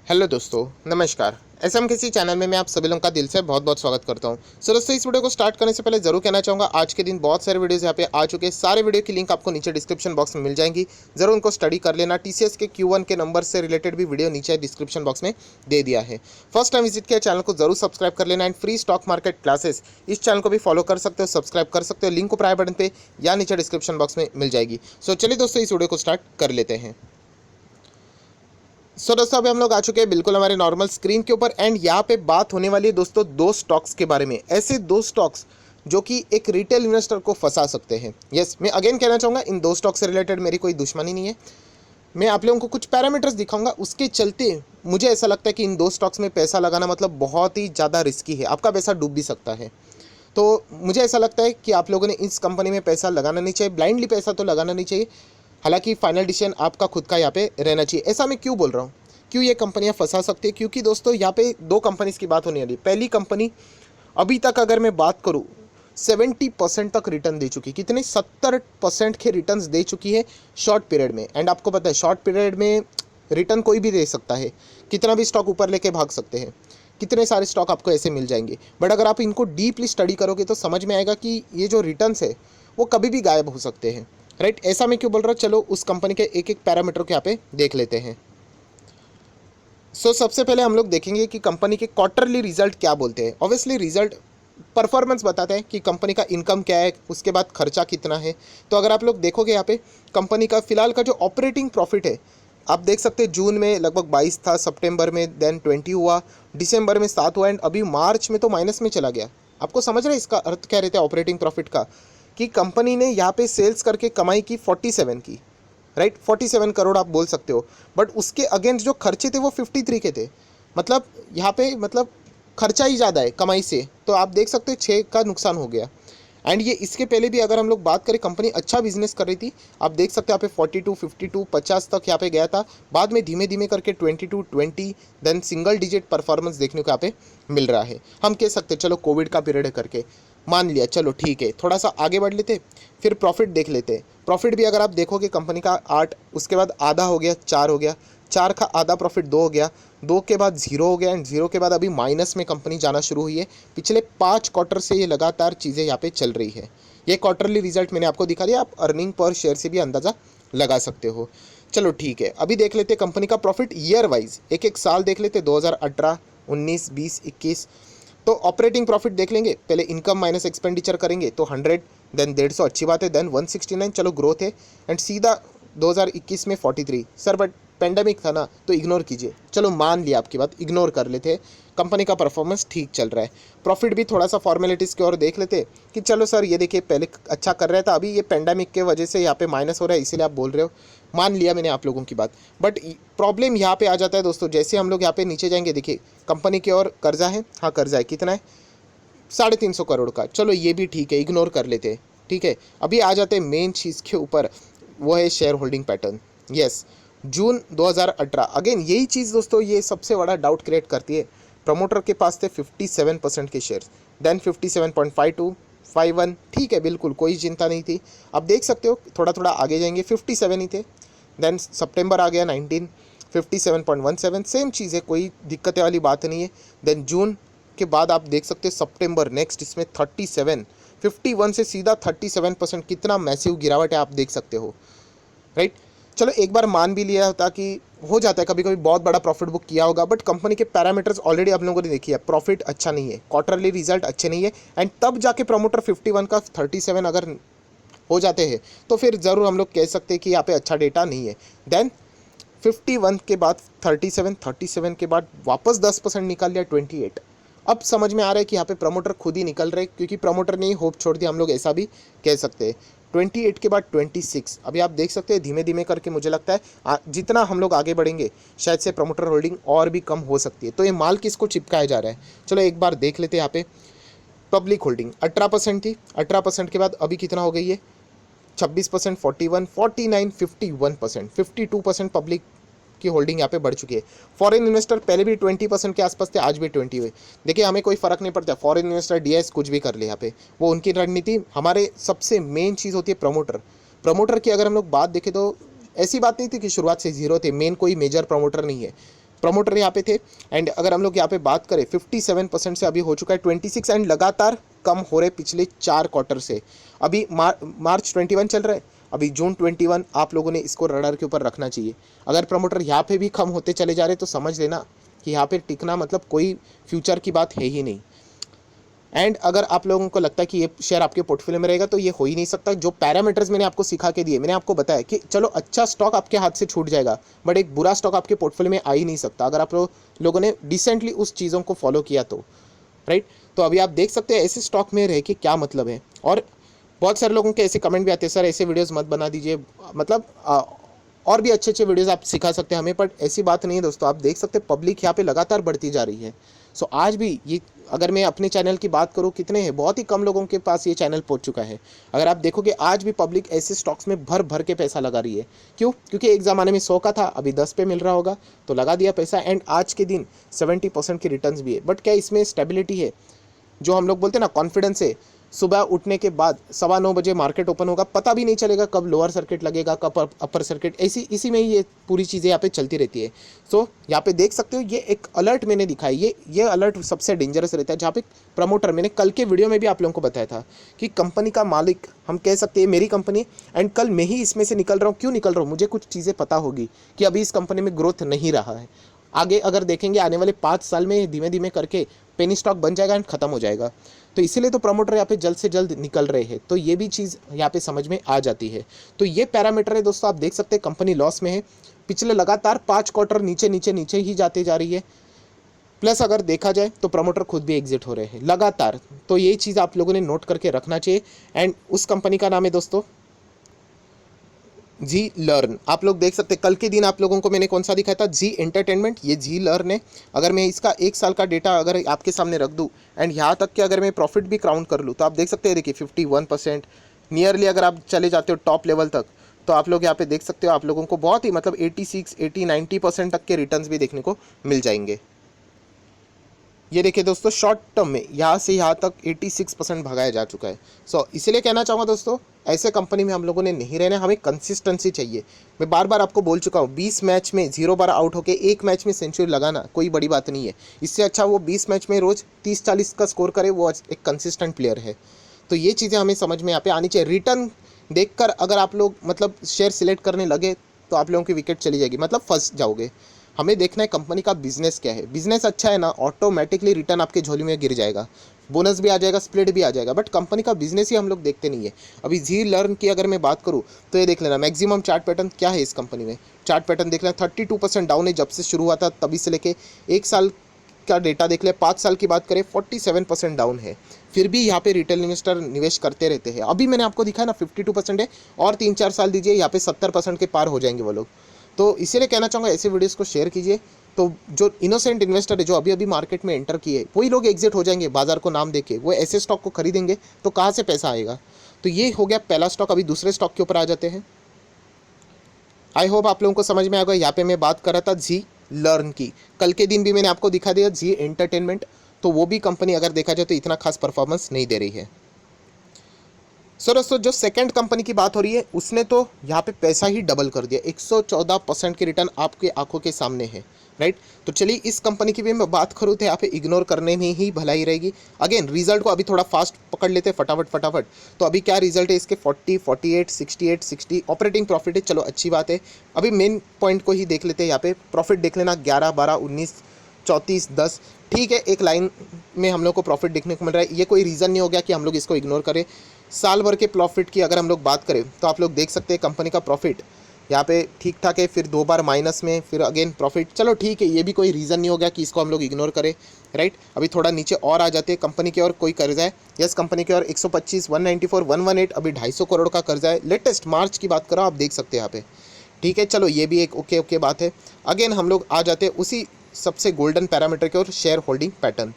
Hello दोस्तों, नमस्कार। SM किसी चैनल में मैं आप सभी लोगों का दिल से बहुत बहुत स्वागत करता हूं। सो दोस्तों, इस वीडियो को स्टार्ट करने से पहले जरूर कहना चाहूँगा, आज के दिन बहुत सारे वीडियोस यहाँ पे आ चुके हैं। सारे वीडियो की लिंक आपको नीचे डिस्क्रिप्शन बॉक्स में मिल जाएंगी, जरूर उनको स्टडी कर लेना। टीसीएस के Q1 के नंबर से रिलेटेड भी वीडियो नीचे डिस्क्रिप्शन बॉक्स में दे दिया है। फर्स्ट टाइम विजिट किया चैनल को जरूर सब्सक्राइब कर लेना। And free stock market classes इस चैनल को भी फॉलो कर सकते हो, सब्सक्राइब कर सकते हो। लिंक को प्राइम बटन पे या नीचे डिस्क्रिप्शन बॉक्स में मिल जाएगी। सो चलिए दोस्तों, इस वीडियो को स्टार्ट कर लेते हैं। दोस्तों, अभी हम लोग आ चुके हैं बिल्कुल हमारे नॉर्मल स्क्रीन के ऊपर। एंड यहाँ पे बात होने वाली है दोस्तों दो स्टॉक्स के बारे में, ऐसे दो स्टॉक्स जो कि एक रिटेल इन्वेस्टर को फंसा सकते हैं। यस, मैं अगेन कहना चाहूँगा, इन दो स्टॉक से रिलेटेड मेरी कोई दुश्मनी नहीं है। मैं आप लोगों को कुछ पैरामीटर्स दिखाऊंगा, उसके चलते मुझे ऐसा लगता है कि इन दो स्टॉक्स में पैसा लगाना मतलब बहुत ही ज़्यादा रिस्की है, आपका पैसा डूब भी सकता है। तो मुझे ऐसा लगता है कि आप लोगों ने इस कंपनी में पैसा लगाना नहीं चाहिए, ब्लाइंडली पैसा तो लगाना नहीं चाहिए। हालांकि फाइनल डिसीजन आपका खुद का यहाँ पे रहना चाहिए। ऐसा मैं क्यों बोल रहा हूँ, क्यों ये कंपनियाँ फंसा सकती है? क्योंकि दोस्तों यहाँ पे दो कंपनीज की बात होने वाली है। पहली कंपनी अभी तक अगर मैं बात करूँ 70% तक रिटर्न दे चुकी, कितने 70% के रिटर्न्स दे चुकी है शॉर्ट पीरियड में। एंड आपको पता है शॉर्ट पीरियड में रिटर्न कोई भी दे सकता है, कितना भी स्टॉक ऊपर लेके भाग सकते हैं, कितने सारे स्टॉक आपको ऐसे मिल जाएंगे। बट अगर आप इनको डीपली स्टडी करोगे तो समझ में आएगा कि ये जो रिटर्न्स है वो कभी भी गायब हो सकते हैं। राइट, ऐसा मैं क्यों बोल रहा हूँ, चलो उस कंपनी के एक एक पैरामीटर को यहाँ पे देख लेते हैं। सबसे पहले हम लोग देखेंगे कि कंपनी के क्वार्टरली रिजल्ट क्या बोलते हैं। ऑब्वियसली रिजल्ट परफॉर्मेंस बताते हैं कि कंपनी का इनकम क्या है, उसके बाद खर्चा कितना है। तो अगर आप लोग देखोगे यहाँ पे कंपनी का फिलहाल का जो ऑपरेटिंग प्रॉफिट है, आप देख सकते हैं जून में लगभग 22 था, सितंबर में देन 20 हुआ, दिसंबर में 7 हुआ, एंड अभी मार्च में तो माइनस में चला गया। आपको समझ रहे हैं इसका अर्थ क्या रहता है ऑपरेटिंग प्रॉफिट का? कि कंपनी ने यहाँ पे सेल्स करके कमाई की 47 की, राइट, 47 करोड़ आप बोल सकते हो। बट उसके अगेंस्ट जो खर्चे थे वो 53 के थे। मतलब यहाँ पे मतलब खर्चा ही ज़्यादा है कमाई से, तो आप देख सकते हो 6 का नुकसान हो गया। एंड ये इसके पहले भी अगर हम लोग बात करें, कंपनी अच्छा बिजनेस कर रही थी। आप देख सकते हैं यहाँ पे 42, 52, 50 तक यहाँ पे गया था। बाद में धीमे धीमे करके 22, 20 देन सिंगल डिजिट परफॉर्मेंस देखने को यहाँ पे मिल रहा है। हम कह सकते हैं चलो कोविड का पीरियड है करके मान लिया, चलो ठीक है, थोड़ा सा आगे बढ़ लेते, फिर प्रॉफिट देख लेते। प्रॉफिट भी अगर आप देखोगे कंपनी का 8, उसके बाद आधा हो गया 4 हो गया, 4 का आधा प्रॉफिट 2 हो गया, 2 के बाद 0 हो गया, एंड 0 के बाद अभी माइनस में कंपनी जाना शुरू हुई है। पिछले 5 क्वार्टर से ये लगातार चीज़ें यहाँ पे चल रही है। ये क्वार्टरली रिजल्ट मैंने आपको दिखा दिया, आप अर्निंग पर शेयर से भी अंदाज़ा लगा सकते हो। चलो ठीक है, अभी देख लेते कंपनी का प्रॉफिट ईयर वाइज, एक एक साल देख लेते, 2018, 19, 20, 21। तो ऑपरेटिंग प्रॉफिट देख लेंगे, पहले इनकम माइनस एक्सपेंडिचर करेंगे तो 100, देन 150, अच्छी बात है, देन 169, चलो ग्रोथ है। एंड सीधा 2021 में 43। सर बट पेंडेमिक था ना, तो इग्नोर कीजिए, चलो मान लिया आपकी बात, इग्नोर कर लेते। कंपनी का परफॉर्मेंस ठीक चल रहा है। प्रॉफिट भी थोड़ा सा फॉर्मेलिटीज़ की ओर देख लेते कि चलो सर ये देखिए पहले अच्छा कर रहा था, अभी ये पेंडेमिक के वजह से यहाँ पे माइनस हो रहा है, इसीलिए आप बोल रहे हो, मान लिया मैंने आप लोगों की बात। बट प्रॉब्लम यहाँ पे आ जाता है दोस्तों, जैसे हम लोग यहाँ पे नीचे जाएंगे, देखिए कंपनी की ओर कर्जा है, हाँ कर्जा है, कितना है 350 करोड़ का, चलो ये भी ठीक है, इग्नोर कर लेते हैं, ठीक है। अभी आ जाते हैं मेन चीज़ के ऊपर, वो है शेयर होल्डिंग पैटर्न। यस, जून 2018, अगेन यही चीज़ दोस्तों ये सबसे बड़ा डाउट क्रिएट करती है। प्रमोटर के पास थे 57% के शेयर, देन 57.52, 51, ठीक है, बिल्कुल कोई चिंता नहीं थी। अब देख सकते हो थोड़ा थोड़ा आगे जाएंगे, 57 ही थे, देन सितंबर आ गया 19, 57.17, सेम चीज़ है, कोई दिक्कत वाली बात नहीं है। देन जून के बाद आप देख सकते हैं सितंबर नेक्स्ट, इसमें 37, 51 से सीधा 37%, कितना मैसिव गिरावट है आप देख सकते हो, राइट। चलो एक बार मान भी लिया होता कि हो जाता है, कभी कभी बहुत बड़ा प्रॉफिट बुक किया होगा, बट कंपनी के पैरामीटर्स ऑलरेडी आप लोगों ने देखी है, प्रॉफिट अच्छा नहीं है, क्वार्टरली रिजल्ट अच्छे नहीं है, एंड तब जाके प्रमोटर 51 का 37 अगर हो जाते हैं तो फिर ज़रूर हम लोग कह सकते हैं कि यहाँ पे अच्छा डेटा नहीं है। देन 51 के बाद 37, 37 के बाद वापस 10% निकाल लिया 28। अब समझ में आ रहा है कि यहाँ पे प्रमोटर खुद ही निकल रहे, क्योंकि प्रमोटर ने ही होप छोड़ दिया, हम लोग ऐसा भी कह सकते हैं। 28 के बाद 26, अभी आप देख सकते हैं धीमे धीमे करके मुझे लगता है जितना हम लोग आगे बढ़ेंगे शायद से प्रमोटर होल्डिंग और भी कम हो सकती है। तो ये माल किसको चिपकाया जा रहा है, चलो एक बार देख लेते हैं। यहाँ पे पब्लिक होल्डिंग 18% थी, 18% के बाद अभी कितना हो गई है 26%, 41, 49, 51%, 52% पब्लिक की होल्डिंग यहाँ पे बढ़ चुकी है। फॉरेन इन्वेस्टर पहले भी 20% के आसपास थे, आज भी 20 हुए। देखिए हमें कोई फर्क नहीं पड़ता, फॉरेन इन्वेस्टर डीआईएस कुछ भी कर ले, यहाँ पे वो उनकी रणनीति। हमारे सबसे मेन चीज़ होती है प्रमोटर। प्रमोटर की अगर हम लोग बात देखें तो ऐसी बात नहीं थी कि शुरुआत से जीरो थे, मेन कोई मेजर प्रमोटर नहीं है। प्रमोटर यहाँ पे थे। एंड अगर हम लोग यहाँ पे बात करें 57% से अभी हो चुका है 26 एंड लगातार कम हो रहे पिछले 4 क्वार्टर से। अभी मार्च 21 चल रहा है, अभी जून 21, आप लोगों ने इसको रडार के ऊपर रखना चाहिए। अगर प्रमोटर यहाँ पे भी कम होते चले जा रहे तो समझ लेना कि यहाँ पे टिकना मतलब कोई फ्यूचर की बात है ही नहीं। एंड अगर आप लोगों को लगता है कि ये शेयर आपके पोर्टफोलियो में रहेगा तो ये हो ही नहीं सकता। जो पैरामीटर्स मैंने आपको सिखा के दिए, मैंने आपको बताया कि चलो अच्छा स्टॉक आपके हाथ से छूट जाएगा बट एक बुरा स्टॉक आपके पोर्टफोलियो में आ ही नहीं सकता अगर आप लोगों ने डिसेंटली उस चीज़ों को फॉलो किया तो, राइट। तो अभी आप देख सकते हैं ऐसे स्टॉक में रह के क्या मतलब है। और बहुत सारे लोगों के ऐसे कमेंट भी आते हैं, सर ऐसे वीडियोस मत बना दीजिए, मतलब और भी अच्छे अच्छे वीडियोस आप सिखा सकते हैं हमें, बट ऐसी बात नहीं है दोस्तों। आप देख सकते हैं पब्लिक यहाँ पे लगातार बढ़ती जा रही है। सो आज भी ये, अगर मैं अपने चैनल की बात करूँ, कितने हैं, बहुत ही कम लोगों के पास ये चैनल पहुँच चुका है। अगर आप देखोगे आज भी पब्लिक ऐसे स्टॉक्स में भर भर के पैसा लगा रही है। क्यों? क्योंकि एक ज़माने में 100 का था, अभी 10 पे मिल रहा होगा तो लगा दिया पैसा, एंड आज के दिन 70% की रिटर्न्स भी है। बट क्या इसमें स्टेबिलिटी है? जो हम लोग बोलते हैं ना कॉन्फिडेंस है, सुबह उठने के बाद 9:15 बजे मार्केट ओपन होगा, पता भी नहीं चलेगा कब लोअर सर्किट लगेगा कब अपर सर्किट, इसी में ही ये पूरी चीज़ें यहाँ पे चलती रहती है। सो यहाँ पे देख सकते हो ये एक अलर्ट मैंने दिखाई, ये अलर्ट सबसे डेंजरस रहता है जहाँ पे प्रमोटर, मैंने कल के वीडियो में भी आप लोगों को बताया था कि कंपनी का मालिक हम कह सकते हैं मेरी कंपनी, एंड कल मैं ही इसमें से निकल रहा हूँ। क्यों निकल रहा हूँ? मुझे कुछ चीज़ें पता होगी कि अभी इस कंपनी में ग्रोथ नहीं रहा है। आगे अगर देखेंगे आने वाले 5 साल में धीमे धीमे करके पेनी स्टॉक बन जाएगा एंड खत्म हो जाएगा। तो इसीलिए तो प्रमोटर यहाँ पे जल्द से जल्द निकल रहे हैं। तो ये भी चीज़ यहाँ पे समझ में आ जाती है। तो ये पैरामीटर है दोस्तों, आप देख सकते हैं कंपनी लॉस में है, पिछले लगातार 5 क्वार्टर नीचे नीचे नीचे ही जाते जा रही है। प्लस अगर देखा जाए तो प्रमोटर खुद भी एग्जिट हो रहे हैं लगातार। तो ये चीज़ आप लोगों ने नोट करके रखना चाहिए। एंड उस कंपनी का नाम है दोस्तों जी लर्न। आप लोग देख सकते हैं कल के दिन आप लोगों को मैंने कौन सा दिखाया था, जी एंटरटेनमेंट, ये जी लर्न है। अगर मैं इसका 1 साल का डेटा अगर आपके सामने रख दूं एंड यहाँ तक कि अगर मैं प्रॉफिट भी काउंट कर लूँ तो आप देख सकते हैं, देखिए 51% नियरली अगर आप चले जाते हो टॉप लेवल तक तो आप लोग यहाँ पे देख सकते हो आप लोगों को बहुत ही मतलब 86, 80, 90% तक के रिटर्न्स भी देखने को मिल जाएंगे। ये देखिए दोस्तों शॉर्ट टर्म में यहाँ से यहाँ तक 86% भगाया जा चुका है। सो इसलिए कहना चाहूँगा दोस्तों, ऐसे कंपनी में हम लोगों ने नहीं रहना, हमें कंसिस्टेंसी चाहिए। मैं बार बार आपको बोल चुका हूँ 20 मैच में 0 बार आउट होकर 1 मैच में सेंचुरी लगाना कोई बड़ी बात नहीं है। इससे अच्छा वो 20 मैच में रोज़ 30-40 का स्कोर करे, वो एक कंसिस्टेंट प्लेयर है। तो ये चीज़ें हमें समझ में यहाँ पे आनी चाहिए। रिटर्न देखकर अगर आप लोग मतलब शेयर सिलेक्ट करने लगे तो आप लोगों की विकेट चली जाएगी, मतलब फंस जाओगे। हमें देखना है कंपनी का बिजनेस क्या है। बिजनेस अच्छा है ना, ऑटोमेटिकली रिटर्न आपके झोली में गिर जाएगा, बोनस भी आ जाएगा, स्प्लिट भी आ जाएगा। बट कंपनी का बिजनेस ही हम लोग देखते नहीं है। अभी जी लर्न की अगर मैं बात करूँ तो ये देख लेना मैक्सिमम चार्ट पैटर्न क्या है इस कंपनी में। चार्ट पैटर्न देख लेना 32% डाउन है जब से शुरू हुआ था तभी से लेके 1 साल का डेटा देख ले। 5 साल की बात करें 47% डाउन है, फिर भी यहाँ पे रिटेल इन्वेस्टर निवेश करते रहते हैं। अभी मैंने आपको दिखा ना 52% है, और 3-4 साल दीजिए यहाँ पे 70% के पार हो जाएंगे वो लोग। तो इसीलिए कहना चाहूँगा ऐसे वीडियोस को शेयर कीजिए। तो जो इनोसेंट इन्वेस्टर है जो अभी अभी मार्केट में एंटर किए वही लोग एग्जिट हो जाएंगे बाजार को नाम देके, वो ऐसे स्टॉक को खरीदेंगे तो कहाँ से पैसा आएगा। तो ये हो गया पहला स्टॉक। अभी दूसरे स्टॉक के ऊपर आ जाते हैं। आई होप आप लोगों को समझ में आ गया। यहाँ पे मैं बात कर रहा था जी लर्न की। कल के दिन भी मैंने आपको दिखा दिया जी एंटरटेनमेंट, तो वो भी कंपनी अगर देखा जाए तो इतना खास परफॉर्मेंस नहीं दे रही है। सो दोस्तों जो सेकंड कंपनी की बात हो रही है उसने तो यहाँ पे पैसा ही डबल कर दिया, 114% की रिटर्न आपके आंखों के सामने है, राइट। तो चलिए इस कंपनी की भी मैं बात करूँ तो यहाँ पे इग्नोर करने में ही भलाई रहेगी। अगेन रिजल्ट को अभी थोड़ा फास्ट पकड़ लेते हैं फटाफट। तो अभी क्या रिजल्ट है इसके, 40, 48, 68, 60 ऑपरेटिंग प्रॉफिट है। चलो अच्छी बात है। अभी मेन पॉइंट को ही देख लेते हैं। यहाँ पे प्रॉफिट देख लेना 11, 12, 19, 34, 10, ठीक है, एक लाइन में हम लोग को प्रॉफिट देखने को मिल रहा है। ये कोई रीज़न नहीं हो गया कि हम लोग इसको इग्नोर करें। साल भर के प्रॉफिट की अगर हम लोग बात करें तो आप लोग देख सकते हैं कंपनी का प्रॉफिट यहाँ पे ठीक ठाक है, फिर 2 बार माइनस में, फिर अगेन प्रॉफिट। चलो ठीक है, ये भी कोई रीज़न नहीं हो गया कि इसको हम लोग इग्नोर करें, राइट। अभी थोड़ा नीचे और आ जाते हैं। कंपनी की और कोई कर्जा है, यस कंपनी की और 125, 194, 118 अभी 250 करोड़ का कर्जा है। लेटेस्ट मार्च की बात करो आप देख सकते हैं यहाँ पे, ठीक है। चलो ये भी एक ओके बात है। अगेन हम लोग आ जाते हैं उसी सबसे गोल्डन पैरामीटर की और शेयर होल्डिंग पैटर्न।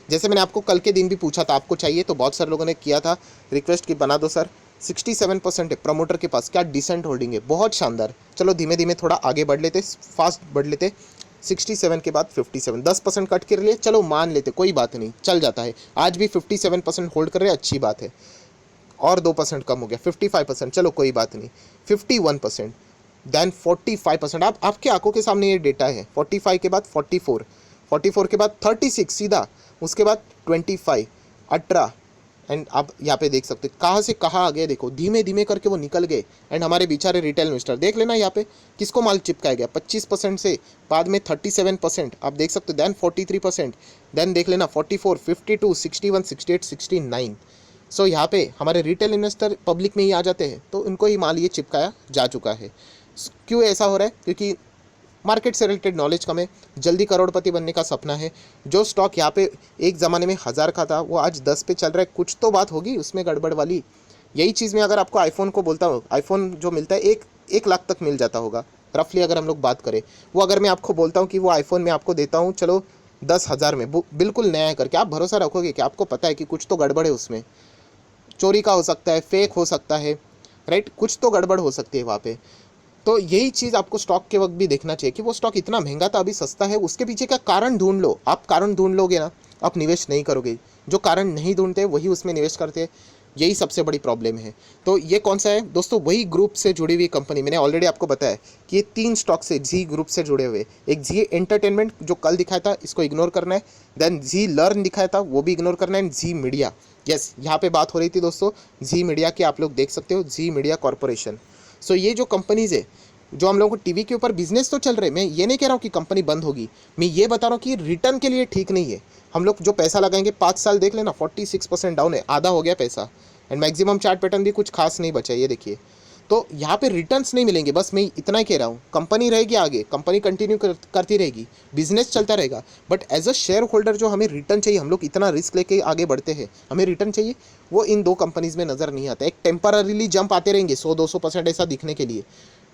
जैसे मैंने आपको कल के दिन भी पूछा था आपको चाहिए, तो बहुत सारे लोगों ने किया था रिक्वेस्ट कि बना दो सर। 67% है प्रमोटर के पास, क्या डिसेंट होल्डिंग है, बहुत शानदार। चलो धीमे धीमे थोड़ा आगे बढ़ लेते, फास्ट बढ़ लेते। 67 के बाद 57, 10% कट कर लिए, चलो मान लेते, कोई बात नहीं, चल जाता है। आज भी 57% होल्ड कर रहे, अच्छी बात है। और 2% कम हो गया, 55%, चलो कोई बात नहीं। 51%, देन 45%। आप आपके आंखों के सामने ये डेटा है। 45 के बाद 44, 44 के बाद 36 सीधा, उसके बाद 25, 18। एंड आप यहाँ पे देख सकते कहाँ से कहाँ आ गए, देखो धीमे धीमे करके वो निकल गए। एंड हमारे बेचारे रिटेल इन्वेस्टर देख लेना यहाँ पे किसको माल चिपकाया गया, 25% से बाद में 37%, आप देख सकते, देन 43%, देन देख लेना 44, 52, 61, 68, 69। सो यहाँ पे हमारे रिटेल इन्वेस्टर पब्लिक में ही आ जाते हैं, तो उनको ही माल ये चिपकाया जा चुका है। क्यों ऐसा हो रहा है? क्योंकि मार्केट से रिलेटेड नॉलेज कम है, जल्दी करोड़पति बनने का सपना है। जो स्टॉक यहाँ पे एक ज़माने में 1000 का था वो आज 10 पे चल रहा है, कुछ तो बात होगी उसमें गड़बड़ वाली। यही चीज़ मैं अगर आपको आईफोन को बोलता हूँ, आईफोन जो मिलता है 1 लाख तक मिल जाता होगा रफली, अगर हम लोग बात करें। वो अगर मैं आपको बोलता हूँ कि वो आईफोन मैं आपको देता हूँ चलो 10,000 में, बिल्कुल नया है करके, आप भरोसा रखोगे कि आपको पता है कि कुछ तो गड़बड़ है उसमें, चोरी का हो सकता है, फेक हो सकता है, राइट, कुछ तो गड़बड़ हो सकती है वहाँ पे। तो यही चीज़ आपको स्टॉक के वक्त भी देखना चाहिए कि वो स्टॉक इतना महंगा था अभी सस्ता है, उसके पीछे का कारण ढूंढ लो। आप कारण ढूंढ लोगे ना, आप निवेश नहीं करोगे। जो कारण नहीं ढूंढते वही उसमें निवेश करते हैं, यही सबसे बड़ी प्रॉब्लम है। तो ये कौन सा है दोस्तों? वही ग्रुप से जुड़ी हुई कंपनी। मैंने ऑलरेडी आपको बताया कि ये 3 स्टॉक से जी ग्रुप से जुड़े हुए। एक जी एंटरटेनमेंट जो कल दिखाया था, इसको इग्नोर करना है। देन जी लर्न दिखाया था, वो भी इग्नोर करना है। एंड जी मीडिया, यस, यहाँ पे बात हो रही थी दोस्तों जी मीडिया की, आप लोग देख सकते हो जी मीडिया कॉरपोरेशन। सो ये जो कंपनीज है जो हम लोगों को टीवी के ऊपर बिजनेस तो चल रहे, मैं ये नहीं कह रहा हूँ कि कंपनी बंद होगी, मैं ये बता रहा हूँ कि रिटर्न के लिए ठीक नहीं है। हम लोग जो पैसा लगाएंगे 5 साल देख लेना, 46% डाउन है, आधा हो गया पैसा। एंड मैक्सिमम चार्ट पैटर्न भी कुछ खास नहीं बचा, ये देखिए। तो यहाँ पे रिटर्न्स नहीं मिलेंगे, बस मैं इतना ही कह रहा हूँ। कंपनी रहेगी आगे, कंपनी कंटिन्यू करती रहेगी, बिजनेस चलता रहेगा, but as a shareholder जो हमें रिटर्न चाहिए, हम लोग इतना रिस्क लेके आगे बढ़ते हैं, हमें रिटर्न चाहिए, वो इन 2 कंपनीज में नज़र नहीं आता। एक टेम्पररीली जंप आते रहेंगे 100-200% ऐसा दिखने के लिए,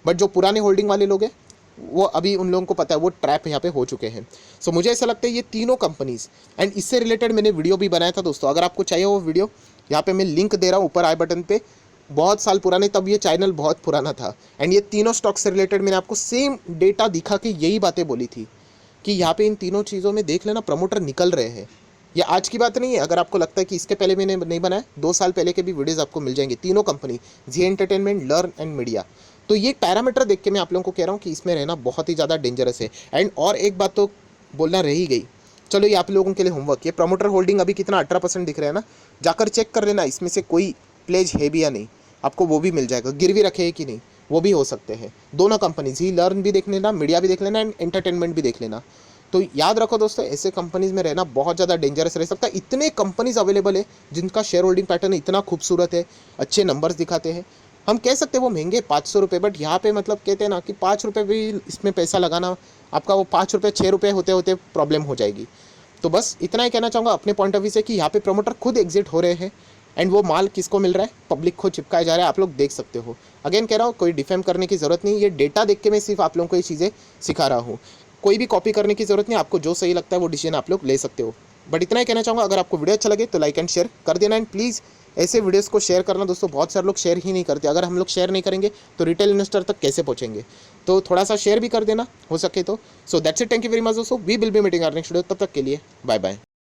बट जो पुराने होल्डिंग वाले लोग हैं वो अभी उन लोगों को पता है वो ट्रैप यहाँ पे हो चुके हैं। सो मुझे ऐसा लगता है ये तीनों कंपनीज, एंड इससे रिलेटेड मैंने वीडियो भी बनाया था दोस्तों, अगर आपको चाहिए वो वीडियो, यहाँ पे मैं लिंक दे रहा हूँ ऊपर आई बटन पे, बहुत साल पुराने, तब ये चैनल बहुत पुराना था। एंड ये तीनों स्टॉक से रिलेटेड मैंने आपको सेम डेटा दिखा के यही बातें बोली थी कि यहाँ पे इन तीनों चीज़ों में देख लेना प्रमोटर निकल रहे हैं। ये आज की बात नहीं है, अगर आपको लगता है कि इसके पहले मैंने नहीं बनाया, 2 साल पहले के भी वीडियोज़ आपको मिल जाएंगे, तीनों company Zee entertainment, learn and media. तो ये पैरामीटर देख के मैं आप लोगों को कह रहा हूँ कि इसमें रहना बहुत ही ज़्यादा डेंजरस है। एंड और एक बात तो बोलना रह ही गई, चलो ये आप लोगों के लिए होमवर्क, ये प्रमोटर होल्डिंग अभी कितना 18% दिख रहा है ना, जाकर चेक कर लेना इसमें से कोई प्लेज है भी या नहीं, आपको वो भी मिल जाएगा, गिरवी रखे है कि नहीं वो भी हो सकते हैं। दोनों कंपनी जी लर्न भी देख लेना, मीडिया भी देख लेना, एंड एंटरटेनमेंट भी देख लेना। तो याद रखो दोस्तों, ऐसे कंपनीज में रहना बहुत ज़्यादा डेंजरस रह सकता है। इतने कंपनीज अवेलेबल है जिनका शेयर होल्डिंग पैटर्न इतना खूबसूरत है, अच्छे नंबर्स दिखाते हैं। हम कह सकते हैं वो महंगे 500 रुपये, बट यहाँ पे मतलब कहते हैं ना कि 5 रुपये भी इसमें पैसा लगाना, आपका वो 5 रुपये 6 रुपये होते होते प्रॉब्लम हो जाएगी। तो बस इतना ही कहना चाहूँगा अपने पॉइंट ऑफ व्यू से कि यहाँ पे प्रमोटर खुद एग्जिट हो रहे हैं, एंड वो माल किसको मिल रहा है, पब्लिक को चिपकाया जा रहा है, आप लोग देख सकते हो। अगेन कह रहा हूँ, कोई डिफेम करने की ज़रूरत नहीं, ये डेटा देख के मैं सिर्फ आप लोगों को ये चीज़ें सिखा रहा हूँ, कोई भी कॉपी करने की ज़रूरत नहीं, आपको जो सही लगता है वो डिसीजन आप लोग ले सकते हो। बट इतना ही कहना चाहूँगा, अगर आपको वीडियो अच्छा लगे तो लाइक एंड शेयर कर देना, एंड प्लीज़ ऐसे वीडियोस को शेयर करना दोस्तों, बहुत सारे लोग शेयर ही नहीं करते। अगर हम लोग शेयर नहीं करेंगे तो रिटेल इन्वेस्टर तक कैसे पहुँचेंगे? तो थोड़ा सा शेयर भी कर देना हो सके तो। So that's it, thank you very much दोस्तों, we will be meeting our next video, तब तक के लिए बाय बाय।